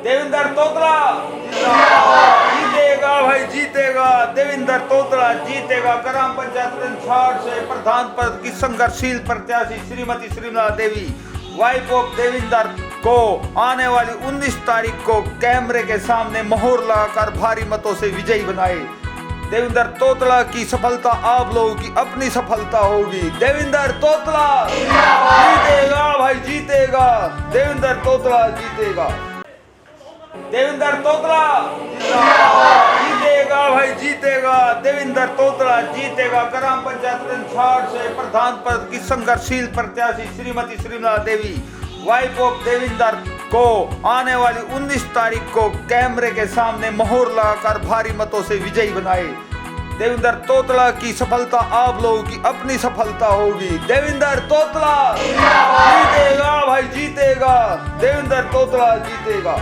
देवेंद्र तोतला जीतेगा भाई, जीतेगा। देवेंद्र तोतला जीतेगा। ग्राम पंचायत रंछाड़ से प्रधान पद की संघर्षशील प्रत्याशी श्रीमती श्रीमला देवी, वाइफ ऑफ देवेंद्र को आने वाली 19 तारीख को कैमरे के सामने मोहर लगाकर भारी मतों से विजयी बनाए। देवेंद्र तोतला की सफलता आप लोगों की अपनी सफलता होगी। देवेंद्र तोतला जीतेगा भाई, जीतेगा। देवेंद्र तोतला जीतेगा। देवेंद्र तोतला जीतेगा भाई, जीतेगा। देवेंद्र तोतला जीतेगा। ग्राम पंचायत रंछाड़ से प्रधान पद की संघर्षशील प्रत्याशी श्रीमती श्रीमला देवी, वाइफ ऑफ देवेंद्र को आने वाली 19 तारीख को कैमरे के सामने मोहर लगाकर भारी मतों से विजयी बनाए। देवेंद्र तोतला की सफलता आप लोगों की अपनी सफलता होगी। देवेंद्र तोतला जीतेगा भाई, जीतेगा। देवेंद्र तोतला जीतेगा।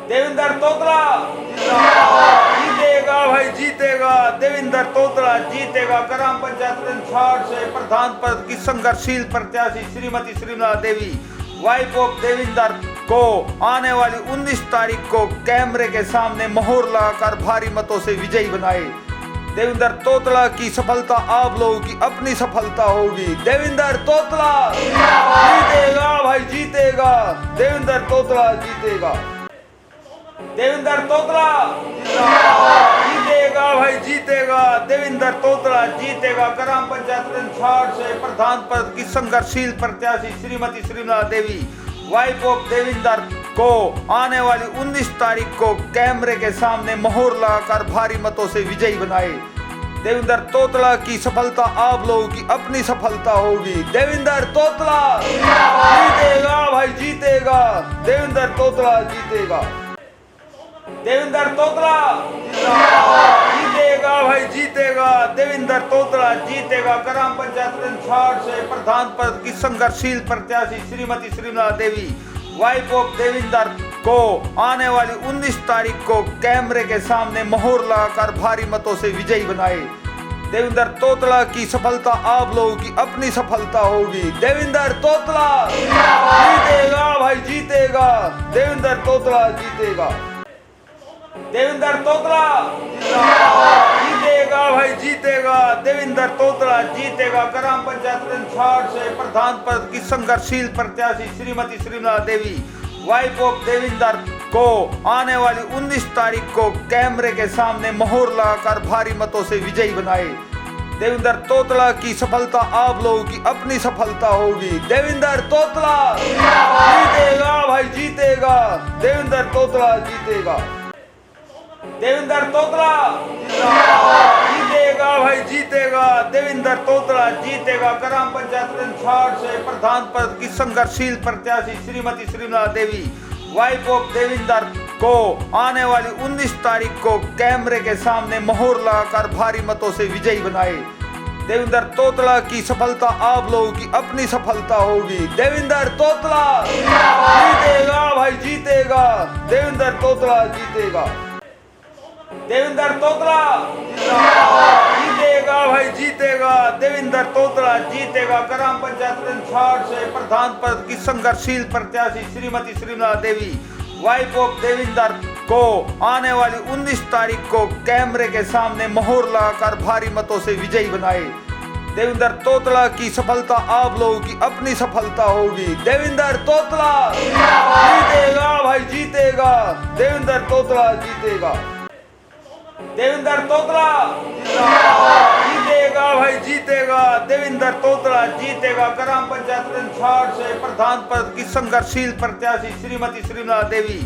देवेंद्र तोतला जीतेगा भाई, जीतेगा। देवेंद्र तोतला जीतेगा। ग्राम पंचायत रंछाड़ से प्रधान पद की संघर्षशील प्रत्याशी श्रीमती श्रीमला देवी, वाइफ ऑफ देवेंद्र को आने वाली 19 तारीख को कैमरे के सामने मोहर लगाकर भारी मतों से विजयी बनाए। देवेंद्र तोतला की सफलता आप लोगों की अपनी सफलता होगी। देवेंद्र तोतला जीतेगा भाई, जीतेगा। देवेंद्र तोतला जीतेगा। देवेंद्र तोतला जीतेगा भाई, जीतेगा। देवेंद्र तोतला जीतेगा। ग्राम पंचायत रंछाड़ से प्रधान पद की संघर्षशील प्रत्याशी श्रीमती श्रीमला देवी, वाइफ ऑफ देवेंद्र को आने वाली 19 तारीख को कैमरे के सामने मोहर लगाकर भारी मतों से विजयी बनाए। देवेंद्र तोतला की सफलता आप लोगों की अपनी सफलता होगी। देवेंद्र तोतला जीतेगा भाई, जीतेगा। देवेंद्र तोतला जीतेगा। देवेंद्र तोतला जीतेगा भाई, जीतेगा। देवेंद्र तोतला जीतेगा। ग्राम पंचायत रंछाड़ से प्रधान पद की संघर्षशील प्रत्याशी श्रीमती श्रीमला देवी, वाइफ ऑफ देवेंद्र को आने वाली 19 तारीख को कैमरे के सामने मोहर लगाकर भारी मतों से विजयी बनाए। देवेंद्र तोतला की सफलता आप लोगों की अपनी सफलता होगी। देवेंद्र तोतला जीतेगा भाई, जीतेगा। देवेंद्र तोतला जीतेगा। देवेंद्र तोतला जीतेगा भाई, जीतेगा। देवेंद्र तोतला जीतेगा। ग्राम पंचायत रंछाड़ से प्रधान पद की संघर्षशील प्रत्याशी श्रीमती श्रीमला देवी, वाइफ ऑफ देवेंद्र को आने वाली 19 तारीख को कैमरे के सामने मोहर लगाकर भारी मतों से विजयी बनाए। देवेंद्र तोतला की सफलता आप लोगों की अपनी सफलता होगी। देवेंद्र तोतला जीतेगा भाई, जीतेगा। देवेंद्र तोतला जीतेगा। देवेंद्र तोतला जीतेगा भाई, जीतेगा। देवेंद्र तोतला जीतेगा। ग्राम पंचायत रंछाड़ से प्रधान पद की संघर्षशील प्रत्याशी श्रीमती श्रीमला देवी, वाइफ ऑफ देवेंद्र को आने वाली 19 तारीख को कैमरे के सामने मोहर लगाकर भारी मतों से विजयी बनाए। देवेंद्र तोतला की सफलता आप लोगों की अपनी सफलता होगी। देवेंद्र तोतला जीतेगा भाई, जीतेगा। देवेंद्र तोतला जीतेगा। देवेंद्र तोतला जीतेगा भाई, जीतेगा। देवेंद्र तोतला जीतेगा। ग्राम पंचायत रंछाड़ से प्रधान पद की संघर्षशील प्रत्याशी श्रीमती श्रीमला देवी, वाइफ ऑफ देवेंद्र को आने वाली 19 तारीख को कैमरे के सामने मोहर लगाकर भारी मतों से विजयी बनाए। देवेंद्र तोतला की सफलता आप लोगों की अपनी सफलता होगी। देवेंद्र तोतला जीतेगा भाई, जीतेगा। देवेंद्र तोतला जीतेगा। देवेंद्र तोतला जीतेगा भाई, जीतेगा। देवेंद्र तोतला जीतेगा। ग्राम पंचायत रंछाड़ से प्रधान पद की संघर्षशील प्रत्याशी श्रीमती श्रीमला देवी,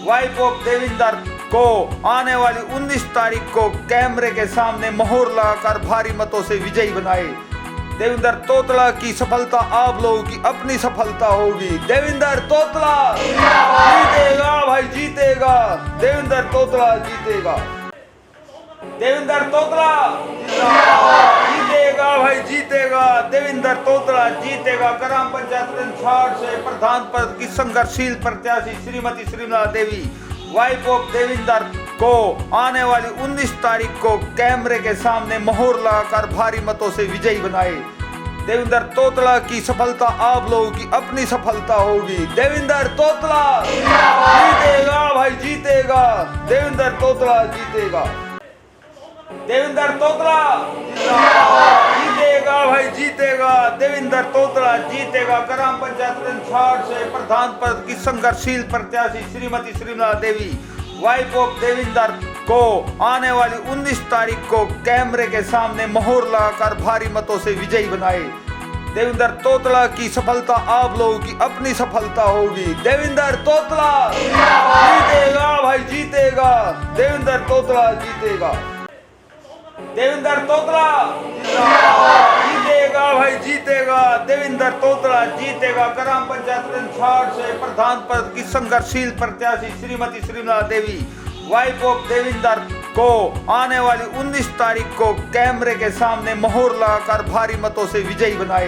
वाइफ ऑफ देवेंद्र को आने वाली 19 तारीख को कैमरे के सामने मोहर लगाकर भारी मतों से विजयी बनाए। देवेंद्र तोतला की सफलता आप लोगों की अपनी सफलता होगी। देवेंद्र तोतला जीतेगा भाई, जीतेगा। देवेंद्र तोतला जीतेगा। देवेंद्र तोतला जीतेगा भाई, जीतेगा। देवेंद्र तोतला जीतेगा। ग्राम पंचायत रंछाड़ से प्रधान पद की संघर्षशील प्रत्याशी श्रीमती श्रीमला देवी, वाइफ ऑफ देवेंद्र को आने वाली 19 तारीख को कैमरे के सामने मोहर लगाकर भारी मतों से विजयी बनाए। देवेंद्र तोतला की सफलता आप लोगों की अपनी सफलता होगी। देवेंद्र तोतला देवेंद्र तोतला जीतेगा। देवेंद्र तोतला जीतेगा भाई, जीतेगा। देवेंद्र तोतला जीतेगा। ग्राम पंचायत रंछाड़ से प्रधान पद की संघर्षशील प्रत्याशी श्रीमती श्रीमला देवी, वाइफ ऑफ देवेंद्र को आने वाली 19 तारीख को कैमरे के सामने मोहर लगाकर भारी मतों से विजयी बनाए। देवेंद्र तोतला की सफलता आप लोगों की अपनी सफलता होगी। देवेंद्र तोतला जीतेगा भाई, जीतेगा। देवेंद्र तोतला जीतेगा। देवेंद्र तोतला जीतेगा भाई, जीतेगा। देवेंद्र तोतला जीतेगा। ग्राम पंचायत रंछाड़ से प्रधान पद की संघर्षशील प्रत्याशी श्रीमती श्रीमला देवी, वाइफ ऑफ देवेंद्र को आने वाली 19 तारीख को कैमरे के सामने मोहर लगाकर भारी मतों से विजयी बनाए।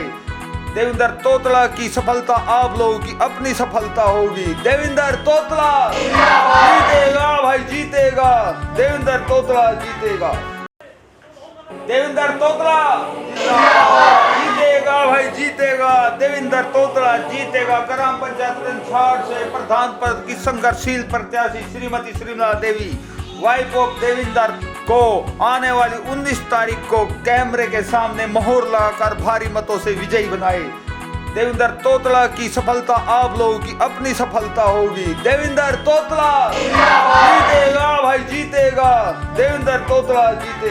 देवेंद्र तोतला की सफलता आप लोगों की अपनी सफलता होगी। देवेंद्र तोतला जीतेगा भाई, जीतेगा। देवेंद्र तोतला जीतेगा। देवेंद्र तोतला जीतेगा भाई, जीतेगा। देवेंद्र तोतला जीतेगा। ग्राम पंचायत रंछाड़ से प्रधान पद की संघर्षशील प्रत्याशी श्रीमती श्रीमला देवी, वाइफ ऑफ देवेंद्र को आने वाली 19 तारीख को कैमरे के सामने मोहर लगाकर भारी मतों से विजयी बनाए। देवेंद्र तोतला की सफलता आप लोगों की अपनी सफलता होगी। देवेंद्र तोतला जीतेगा भाई, जीतेगा। देवेंद्र तोतला जीतेगा।